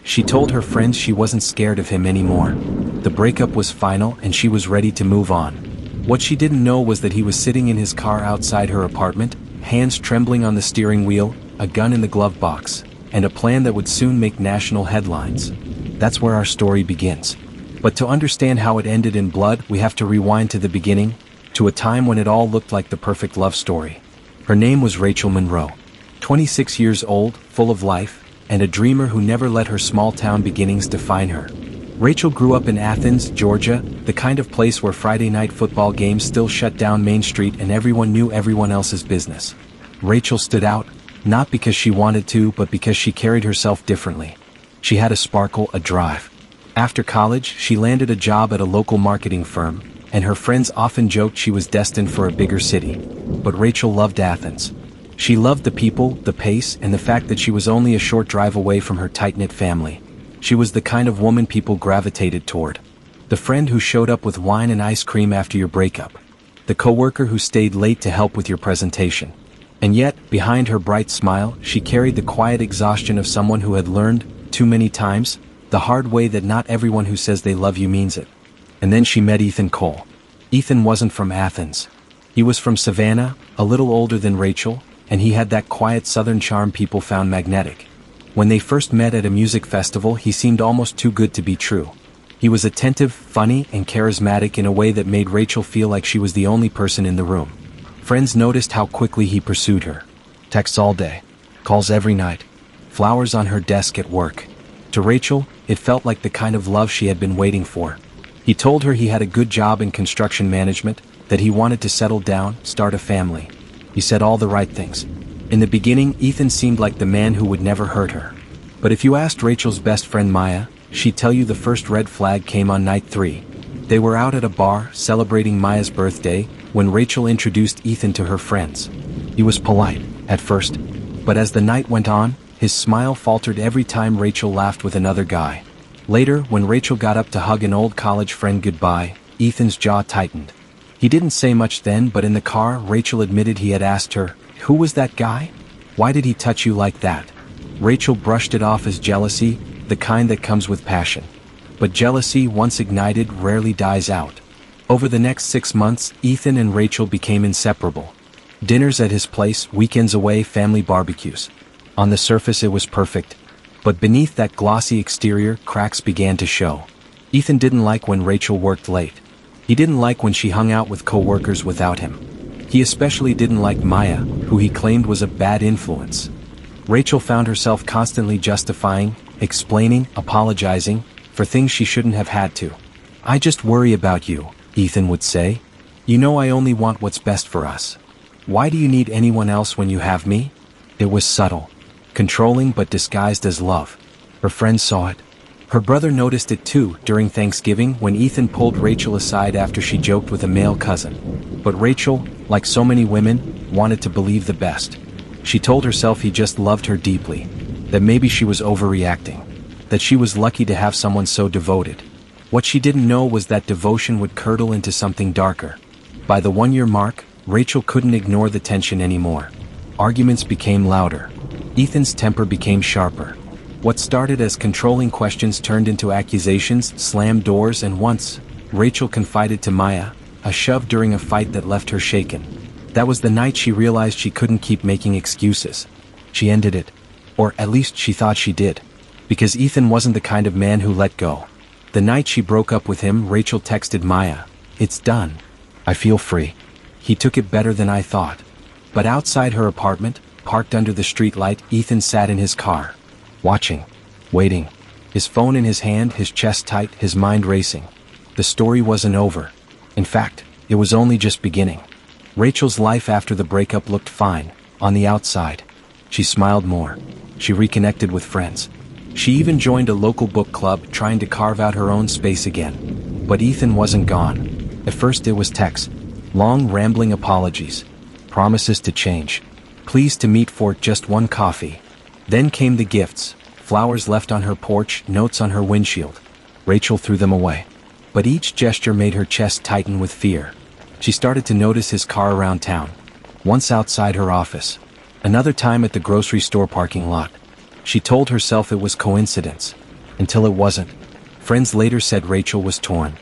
She told her friends she wasn't scared of him anymore. The breakup was final and she was ready to move on. What she didn't know was that he was sitting in his car outside her apartment, hands trembling on the steering wheel, a gun in the glove box, and a plan that would soon make national headlines. That's where our story begins. But to understand how it ended in blood, we have to rewind to the beginning, to a time when it all looked like the perfect love story. Her name was Rachel Monroe. 26 years old, full of life, and a dreamer who never let her small-town beginnings define her. Rachel grew up in Athens, Georgia, the kind of place where Friday night football games still shut down Main Street and everyone knew everyone else's business. Rachel stood out, not because she wanted to, but because she carried herself differently. She had a sparkle, a drive. After college, she landed a job at a local marketing firm, and her friends often joked she was destined for a bigger city. But Rachel loved Athens. She loved the people, the pace, and the fact that she was only a short drive away from her tight-knit family. She was the kind of woman people gravitated toward. The friend who showed up with wine and ice cream after your breakup. The coworker who stayed late to help with your presentation. And yet, behind her bright smile, she carried the quiet exhaustion of someone who had learned, too many times, the hard way that not everyone who says they love you means it. And then she met Ethan Cole. Ethan wasn't from Athens. He was from Savannah, a little older than Rachel, and he had that quiet southern charm people found magnetic. When they first met at a music festival, he seemed almost too good to be true. He was attentive, funny, and charismatic in a way that made Rachel feel like she was the only person in the room. Friends noticed how quickly he pursued her. Texts all day. Calls every night. Flowers on her desk at work. To Rachel, it felt like the kind of love she had been waiting for. He told her he had a good job in construction management, that he wanted to settle down, start a family. He said all the right things. In the beginning, Ethan seemed like the man who would never hurt her. But if you asked Rachel's best friend Maya, she'd tell you the first red flag came on night 3. They were out at a bar, celebrating Maya's birthday, when Rachel introduced Ethan to her friends. He was polite, at first. But as the night went on, his smile faltered every time Rachel laughed with another guy. Later, when Rachel got up to hug an old college friend goodbye, Ethan's jaw tightened. He didn't say much then, but in the car, Rachel admitted he had asked her, "Who was that guy? Why did he touch you like that?" Rachel brushed it off as jealousy, the kind that comes with passion. But jealousy, once ignited, rarely dies out. Over the next 6 months, Ethan and Rachel became inseparable. Dinners at his place, weekends away, family barbecues. On the surface it was perfect. But beneath that glossy exterior, cracks began to show. Ethan didn't like when Rachel worked late. He didn't like when she hung out with coworkers without him. He especially didn't like Maya, who he claimed was a bad influence. Rachel found herself constantly justifying, explaining, apologizing, for things she shouldn't have had to. "I just worry about you," Ethan would say. "You know I only want what's best for us. Why do you need anyone else when you have me?" It was subtle. Controlling but disguised as love. Her friends saw it. Her brother noticed it too, during Thanksgiving when Ethan pulled Rachel aside after she joked with a male cousin. But Rachel, like so many women, wanted to believe the best. She told herself he just loved her deeply, that maybe she was overreacting, that she was lucky to have someone so devoted. What she didn't know was that devotion would curdle into something darker. By the 1-year mark, Rachel couldn't ignore the tension anymore. Arguments became louder. Ethan's temper became sharper. What started as controlling questions turned into accusations, slammed doors, and once, Rachel confided to Maya, a shove during a fight that left her shaken. That was the night she realized she couldn't keep making excuses. She ended it. Or at least she thought she did. Because Ethan wasn't the kind of man who let go. The night she broke up with him, Rachel texted Maya, "It's done. I feel free. He took it better than I thought." But outside her apartment, parked under the streetlight, Ethan sat in his car. Watching. Waiting. His phone in his hand, his chest tight, his mind racing. The story wasn't over. In fact, it was only just beginning. Rachel's life after the breakup looked fine, on the outside. She smiled more. She reconnected with friends. She even joined a local book club, trying to carve out her own space again. But Ethan wasn't gone. At first it was texts. Long, rambling apologies. Promises to change. Pleased to meet for just one coffee. Then came the gifts. Flowers left on her porch, notes on her windshield. Rachel threw them away. But each gesture made her chest tighten with fear. She started to notice his car around town. Once outside her office. Another time at the grocery store parking lot. She told herself it was coincidence. Until it wasn't. Friends later said Rachel was torn.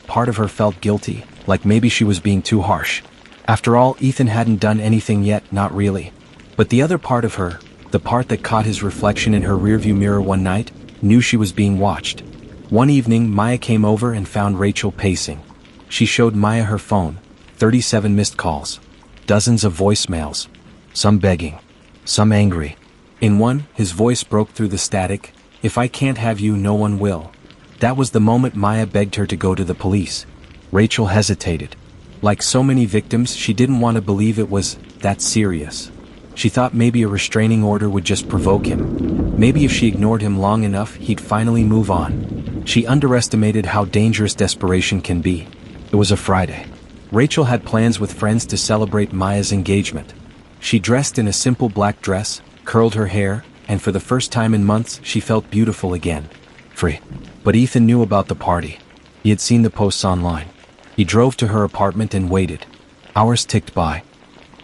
Part of her felt guilty, like maybe she was being too harsh. After all, Ethan hadn't done anything yet, not really. But the other part of her, the part that caught his reflection in her rearview mirror one night, knew she was being watched. One evening, Maya came over and found Rachel pacing. She showed Maya her phone, 37 missed calls, dozens of voicemails, some begging, some angry. In one, his voice broke through the static, "If I can't have you, no one will." That was the moment Maya begged her to go to the police. Rachel hesitated. Like so many victims, she didn't want to believe it was that serious. She thought maybe a restraining order would just provoke him. Maybe if she ignored him long enough, he'd finally move on. She underestimated how dangerous desperation can be. It was a Friday. Rachel had plans with friends to celebrate Maya's engagement. She dressed in a simple black dress, curled her hair, and for the first time in months, she felt beautiful again. Free. But Ethan knew about the party. He had seen the posts online. He drove to her apartment and waited. Hours ticked by.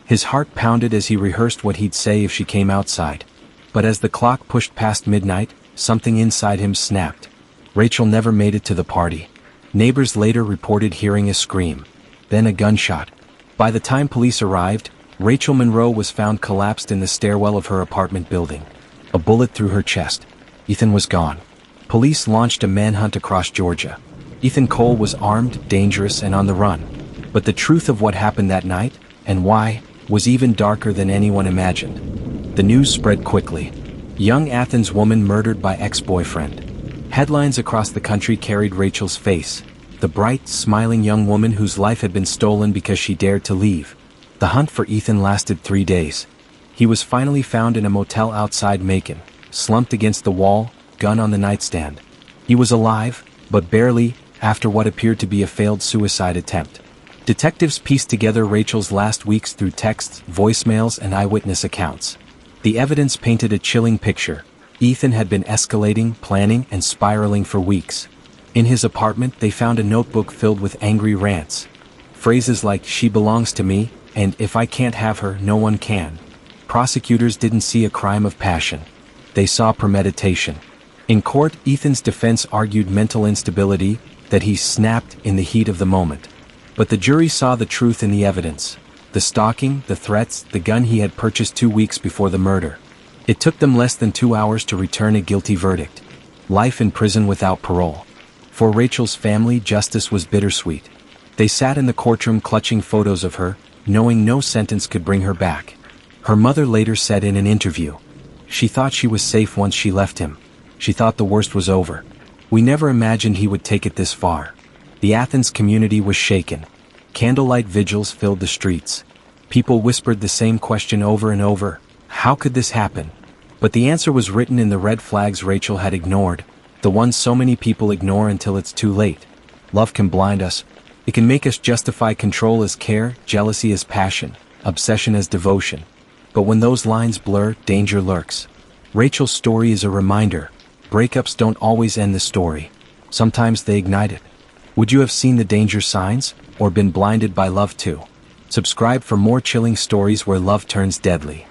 His heart pounded as he rehearsed what he'd say if she came outside. But as the clock pushed past midnight, something inside him snapped. Rachel never made it to the party. Neighbors later reported hearing a scream. Then a gunshot. By the time police arrived, Rachel Monroe was found collapsed in the stairwell of her apartment building. A bullet through her chest. Ethan was gone. Police launched a manhunt across Georgia. Ethan Cole was armed, dangerous, and on the run. But the truth of what happened that night, and why, was even darker than anyone imagined. The news spread quickly. Young Athens woman murdered by ex-boyfriend. Headlines across the country carried Rachel's face. The bright, smiling young woman whose life had been stolen because she dared to leave. The hunt for Ethan lasted 3 days. He was finally found in a motel outside Macon, slumped against the wall, gun on the nightstand. He was alive, but barely, after what appeared to be a failed suicide attempt. Detectives pieced together Rachel's last weeks through texts, voicemails, and eyewitness accounts. The evidence painted a chilling picture. Ethan had been escalating, planning, and spiraling for weeks. In his apartment, they found a notebook filled with angry rants. Phrases like, "She belongs to me," and "If I can't have her, no one can." Prosecutors didn't see a crime of passion. They saw premeditation. In court, Ethan's defense argued mental instability, that he snapped in the heat of the moment. But the jury saw the truth in the evidence. The stalking, the threats, the gun he had purchased 2 weeks before the murder. It took them less than 2 hours to return a guilty verdict. Life in prison without parole. For Rachel's family, justice was bittersweet. They sat in the courtroom clutching photos of her, knowing no sentence could bring her back. Her mother later said in an interview, "She thought she was safe once she left him. She thought the worst was over. We never imagined he would take it this far." The Athens community was shaken. Candlelight vigils filled the streets. People whispered the same question over and over: how could this happen? But the answer was written in the red flags Rachel had ignored, the ones so many people ignore until it's too late. Love can blind us. It can make us justify control as care, jealousy as passion, obsession as devotion. But when those lines blur, danger lurks. Rachel's story is a reminder. Breakups don't always end the story. Sometimes they ignite it. Would you have seen the danger signs, or been blinded by love too? Subscribe for more chilling stories where love turns deadly.